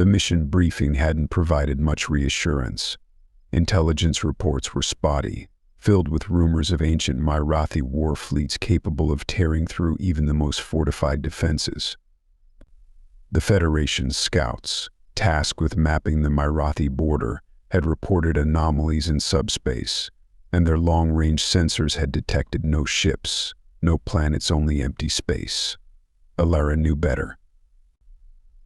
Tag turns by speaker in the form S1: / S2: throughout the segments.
S1: The mission briefing hadn't provided much reassurance. Intelligence reports were spotty, filled with rumors of ancient Myrathi war fleets capable of tearing through even the most fortified defenses. The Federation's scouts, tasked with mapping the Myrathi border, had reported anomalies in subspace, and their long-range sensors had detected no ships, no planets, only empty space. Alara knew better.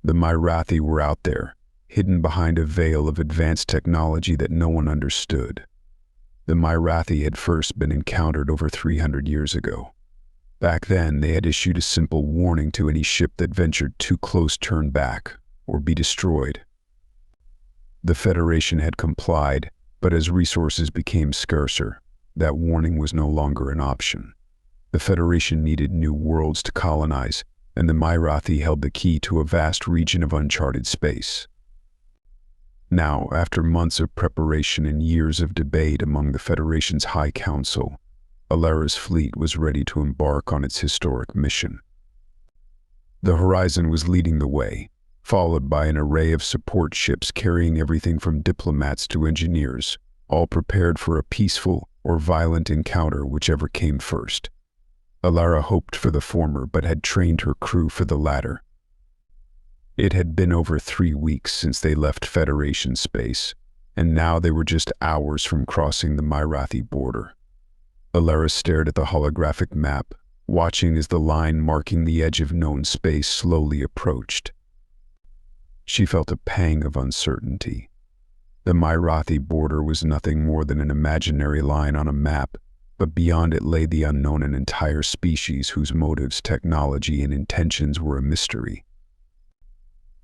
S1: The Myrathi were out there, hidden behind a veil of advanced technology that no one understood. The Myrathi had first been encountered over 300 years ago. Back then, they had issued a simple warning to any ship that ventured too close: turn back, or be destroyed. The Federation had complied, but as resources became scarcer, that warning was no longer an option. The Federation needed new worlds to colonize, and the Myrathi held the key to a vast region of uncharted space. Now, after months of preparation and years of debate among the Federation's High Council, Alara's fleet was ready to embark on its historic mission. The Horizon was leading the way, followed by an array of support ships carrying everything from diplomats to engineers, all prepared for a peaceful or violent encounter, whichever came first. Alara hoped for the former, but had trained her crew for the latter. It had been over 3 weeks since they left Federation space, and now they were just hours from crossing the Myrathi border. Alara stared at the holographic map, watching as the line marking the edge of known space slowly approached. She felt a pang of uncertainty. The Myrathi border was nothing more than an imaginary line on a map, but beyond it lay the unknown, an entire species whose motives, technology, and intentions were a mystery.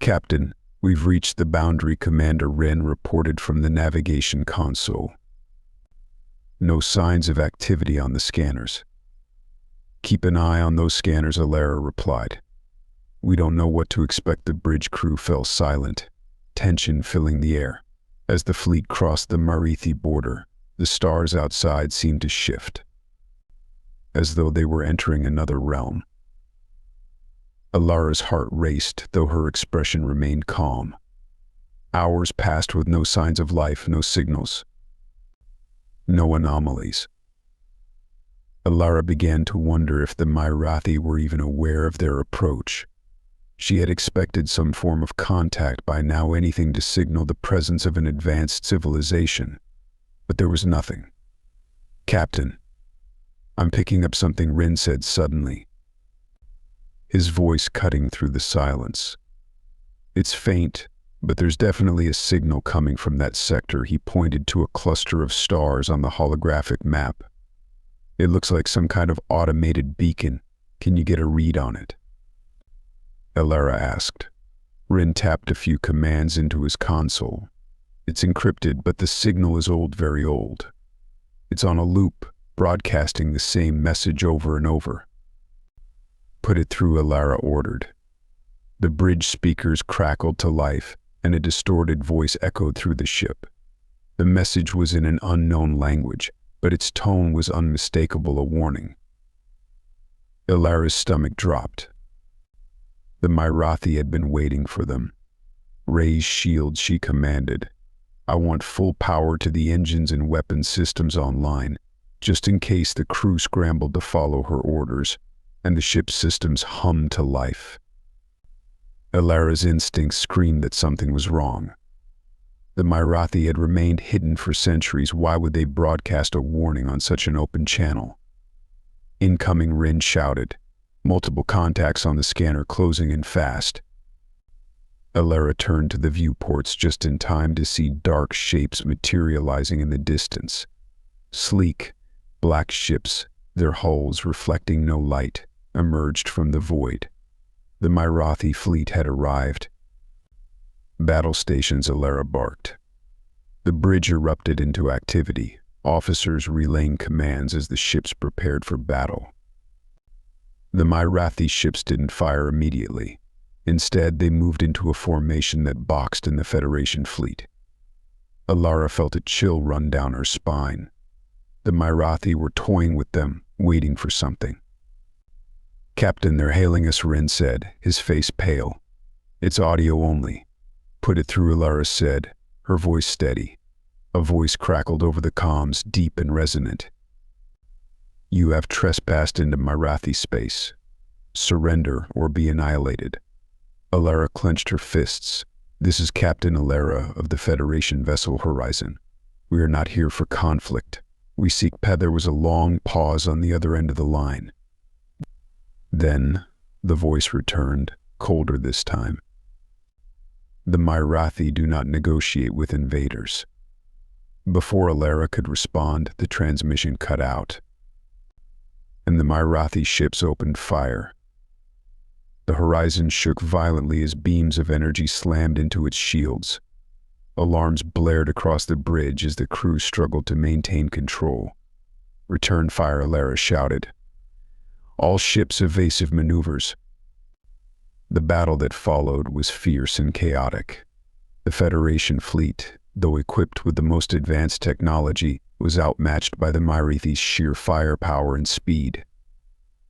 S1: "Captain, we've reached the boundary," Commander Wren reported from the navigation console. "No signs of activity on the scanners." "Keep an eye on those scanners," Alara replied. "We don't know what to expect." The bridge crew fell silent, tension filling the air. As the fleet crossed the Myrathi border, the stars outside seemed to shift, as though they were entering another realm. Alara's heart raced, though her expression remained calm. Hours passed with no signs of life, no signals, no anomalies. Alara began to wonder if the Myrathi were even aware of their approach. She had expected some form of contact by now, anything to signal the presence of an advanced civilization. But there was nothing. "Captain, I'm picking up something," Wren said suddenly, his voice cutting through the silence. "It's faint, but there's definitely a signal coming from that sector." He pointed to a cluster of stars on the holographic map. "It looks like some kind of automated beacon. Can you get a read on it?" Alara asked. Wren tapped a few commands into his console. "It's encrypted, but the signal is old, very old. It's on a loop, broadcasting the same message over and over." "Put it through," Alara ordered. The bridge speakers crackled to life, and a distorted voice echoed through the ship. The message was in an unknown language, but its tone was unmistakable, a warning. Alara's stomach dropped. The Myrathi had been waiting for them. "Raise shields," she commanded. "I want full power to the engines and weapon systems online, just in case." The crew scrambled to follow her orders, and the ship's systems hummed to life. Alara's instincts screamed that something was wrong. The Myrathi had remained hidden for centuries. Why would they broadcast a warning on such an open channel? "Incoming," Wren shouted. Multiple contacts on the scanner, closing in fast. Alara turned to the viewports just in time to see dark shapes materializing in the distance. Sleek, black ships, their hulls reflecting no light, emerged from the void. The Myrathi fleet had arrived. "Battle stations," Alara barked. The bridge erupted into activity, officers relaying commands as the ships prepared for battle. The Myrathi ships didn't fire immediately. Instead, they moved into a formation that boxed in the Federation fleet. Alara felt a chill run down her spine. The Myrathi were toying with them, waiting for something. "Captain, they're hailing us," Wren said, his face pale. "It's audio only. Put it through, Alara said, her voice steady. A voice crackled over the comms, deep and resonant. You have trespassed into Myrathi space. Surrender or be annihilated. Alara clenched her fists. This is Captain Alara of the Federation vessel Horizon. We are not here for conflict. We seek peace. There was a long pause on the other end of the line. Then, the voice returned, colder this time. The Myrathi do not negotiate with invaders. Before Alara could respond, the transmission cut out, and the Myrathi ships opened fire. The horizon shook violently as beams of energy slammed into its shields. Alarms blared across the bridge as the crew struggled to maintain control. Return fire, Alara shouted. All ships evasive maneuvers. The battle that followed was fierce and chaotic. The Federation fleet, though equipped with the most advanced technology, was outmatched by the Myrathi's sheer firepower and speed.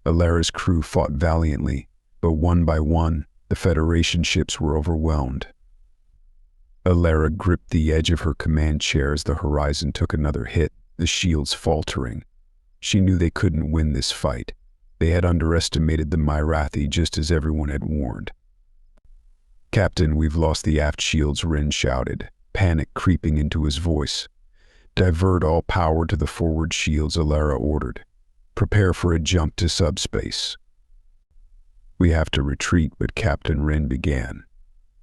S1: Alara's crew fought valiantly, but one by one, the Federation ships were overwhelmed. Alara gripped the edge of her command chair as the horizon took another hit, the shields faltering. She knew they couldn't win this fight. They had underestimated the Myrathi just as everyone had warned. Captain, we've lost the aft shields, Rin shouted, panic creeping into his voice. Divert all power to the forward shields, Alara ordered. Prepare for a jump to subspace. We have to retreat, but Captain Rin began.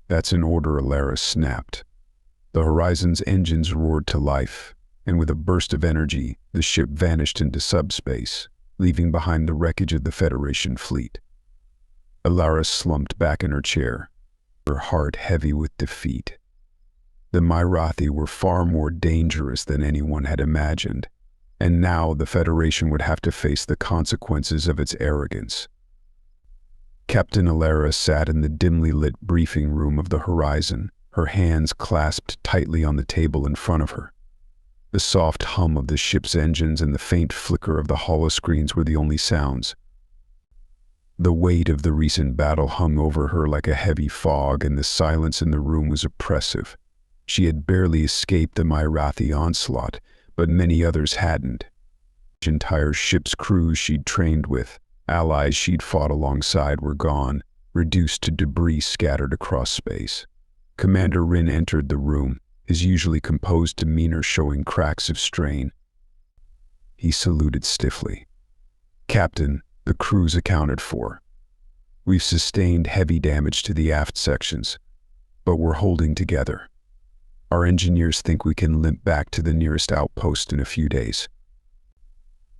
S1: That's an order, Alara snapped. The Horizon's engines roared to life, and with a burst of energy, the ship vanished into subspace, leaving behind the wreckage of the Federation fleet. Alara slumped back in her chair, her heart heavy with defeat. The Myrathi were far more dangerous than anyone had imagined, and now the Federation would have to face the consequences of its arrogance. Captain Alara sat in the dimly lit briefing room of the Horizon, her hands clasped tightly on the table in front of her. The soft hum of the ship's engines and the faint flicker of the holoscreens were the only sounds. The weight of the recent battle hung over her like a heavy fog, and the silence in the room was oppressive. She had barely escaped the Myrathi onslaught, but many others hadn't. Entire ship's crews she'd trained with, allies she'd fought alongside, were gone, reduced to debris scattered across space. Commander Rin entered the room, his usually composed demeanor showing cracks of strain. He saluted stiffly. Captain, the crew's accounted for. We've sustained heavy damage to the aft sections, but we're holding together. Our engineers think we can limp back to the nearest outpost in a few days.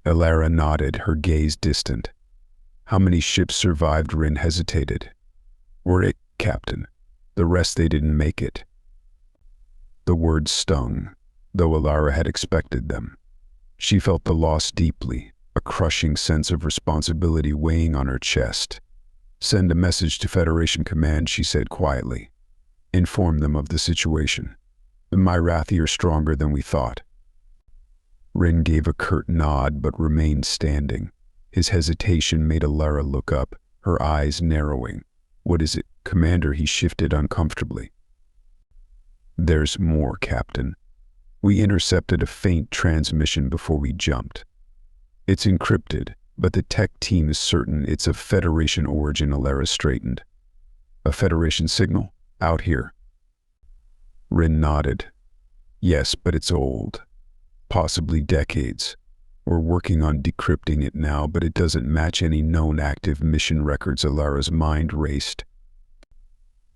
S1: Alara nodded, her gaze distant. How many ships survived? Rin hesitated. We're 8, Captain. The rest, they didn't make it. The words stung, though Alara had expected them. She felt the loss deeply, a crushing sense of responsibility weighing on her chest. Send a message to Federation Command, she said quietly. Inform them of the situation. The Myrathi are stronger than we thought. Rin gave a curt nod but remained standing. His hesitation made Alara look up, her eyes narrowing. What is it, Commander? He shifted uncomfortably. There's more, Captain. We intercepted a faint transmission before we jumped. It's encrypted, but the tech team is certain it's of Federation origin. Alara straightened. A Federation signal? Out here. Rin nodded. Yes, but it's old. Possibly decades. We're working on decrypting it now, but it doesn't match any known active mission records. Alara's mind raced.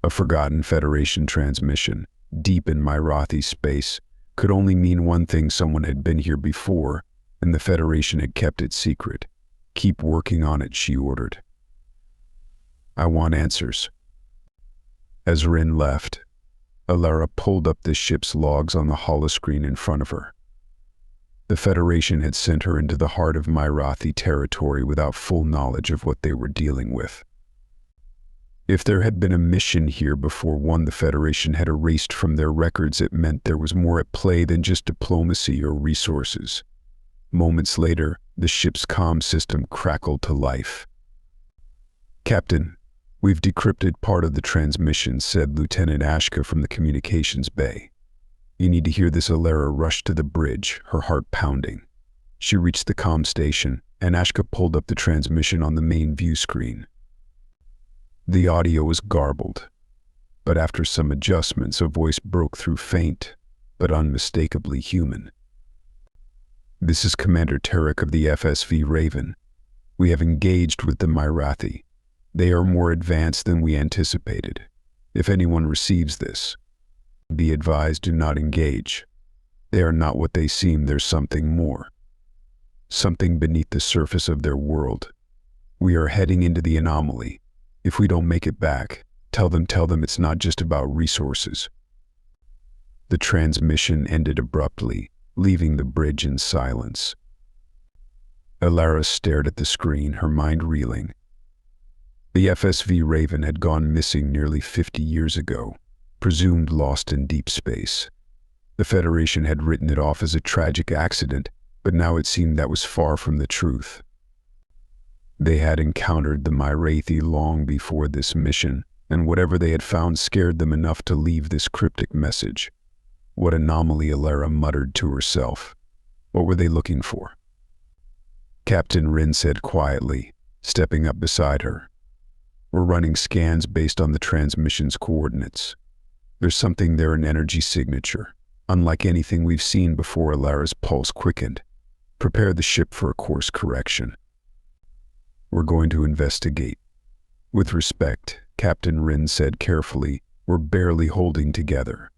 S1: A forgotten Federation transmission, deep in Myrathi space, could only mean one thing: someone had been here before, and the Federation had kept it secret. Keep working on it, she ordered. I want answers. As Rin left, Alara pulled up the ship's logs on the holoscreen in front of her. The Federation had sent her into the heart of Myrathi territory without full knowledge of what they were dealing with. If there had been a mission here before one the Federation had erased from their records, it meant there was more at play than just diplomacy or resources. Moments later, the ship's comm system crackled to life. Captain, "We've decrypted part of the transmission," said Lieutenant Ashka from the communications bay. "You need to hear this." Alara rushed to the bridge, her heart pounding. She reached the comm station, and Ashka pulled up the transmission on the main view screen. The audio was garbled, but after some adjustments, a voice broke through, faint, but unmistakably human. "This is Commander Tarek of the FSV Raven. We have engaged with the Myrathi. They are more advanced than we anticipated. If anyone receives this, be advised, do not engage. They are not what they seem. There's something more. Something beneath the surface of their world. We are heading into the anomaly. If we don't make it back, tell them it's not just about resources." The transmission ended abruptly, leaving the bridge in silence. Alara stared at the screen, her mind reeling. The FSV Raven had gone missing nearly 50 years ago, presumed lost in deep space. The Federation had written it off as a tragic accident, but now it seemed that was far from the truth. They had encountered the Myrathi long before this mission, and whatever they had found scared them enough to leave this cryptic message. What anomaly, Alara muttered to herself. What were they looking for? Captain Rin said quietly, stepping up beside her. "We're running scans based on the transmission's coordinates. There's something there, an energy signature, unlike anything we've seen before." Alara's pulse quickened. "Prepare the ship for a course correction. We're going to investigate." "With respect," Captain Rin said carefully, "we're barely holding together.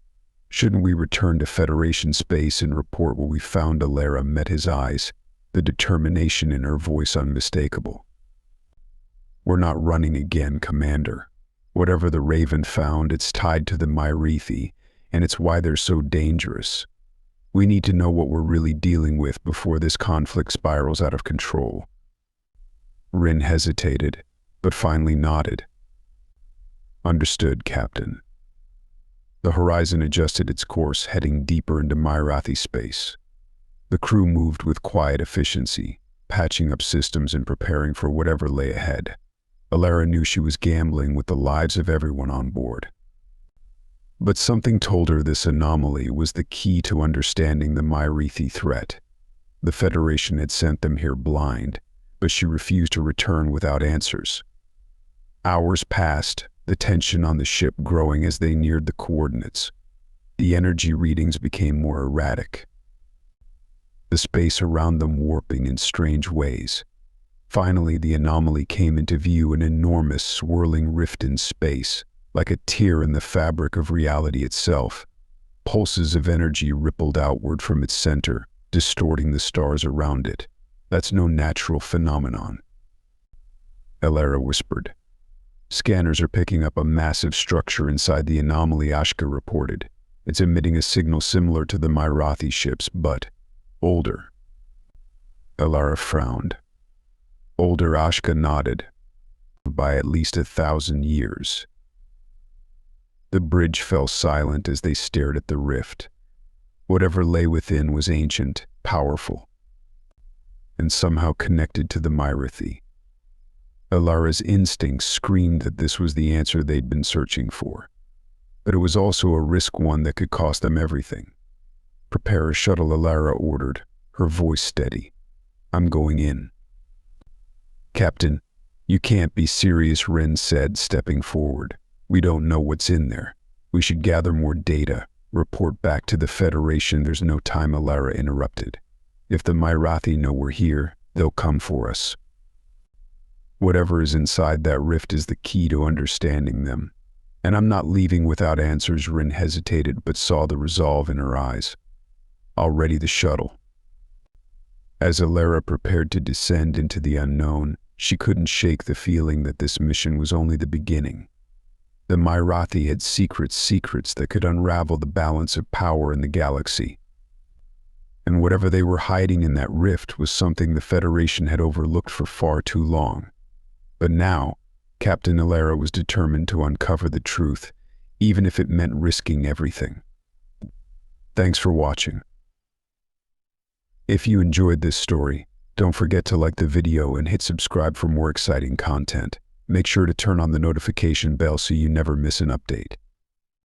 S1: Shouldn't we return to Federation space and report what we found?" Alara met his eyes, the determination in her voice unmistakable. "We're not running again, Commander. Whatever the Raven found, it's tied to the Myrathi, and it's why they're so dangerous. We need to know what we're really dealing with before this conflict spirals out of control." Rin hesitated, but finally nodded. "Understood, Captain." The horizon adjusted its course, heading deeper into Myrathi space. The crew moved with quiet efficiency, patching up systems and preparing for whatever lay ahead. Alara knew she was gambling with the lives of everyone on board. But something told her this anomaly was the key to understanding the Myrathi threat. The Federation had sent them here blind, but she refused to return without answers. Hours passed, the tension on the ship growing as they neared the coordinates. The energy readings became more erratic, the space around them warping in strange ways. Finally, the anomaly came into view, an enormous swirling rift in space, like a tear in the fabric of reality itself. Pulses of energy rippled outward from its center, distorting the stars around it. "That's no natural phenomenon," Alara whispered. "Scanners are picking up a massive structure inside the anomaly," Ashka reported. "It's emitting a signal similar to the Myrathi ships, but older." Alara frowned. "Older?" Ashka nodded. "By at least 1,000 years." The bridge fell silent as they stared at the rift. Whatever lay within was ancient, powerful, and somehow connected to the Myrathi. Alara's instincts screamed that this was the answer they'd been searching for. But it was also a risk, one that could cost them everything. "Prepare a shuttle," Alara ordered, her voice steady. "I'm going in." "Captain, you can't be serious," Rin said, stepping forward. "We don't know what's in there. We should gather more data, report back to the Federation." "There's no time," Alara interrupted. "If the Myrathi know we're here, they'll come for us. Whatever is inside that rift is the key to understanding them. And I'm not leaving without answers." Rin hesitated, but saw the resolve in her eyes. "I'll ready the shuttle." As Alara prepared to descend into the unknown, she couldn't shake the feeling that this mission was only the beginning. The Myrathi had secrets that could unravel the balance of power in the galaxy. And whatever they were hiding in that rift was something the Federation had overlooked for far too long. But now, Captain Alara was determined to uncover the truth, even if it meant risking everything. Thanks for watching. If you enjoyed this story, don't forget to like the video and hit subscribe for more exciting content. Make sure to turn on the notification bell so you never miss an update.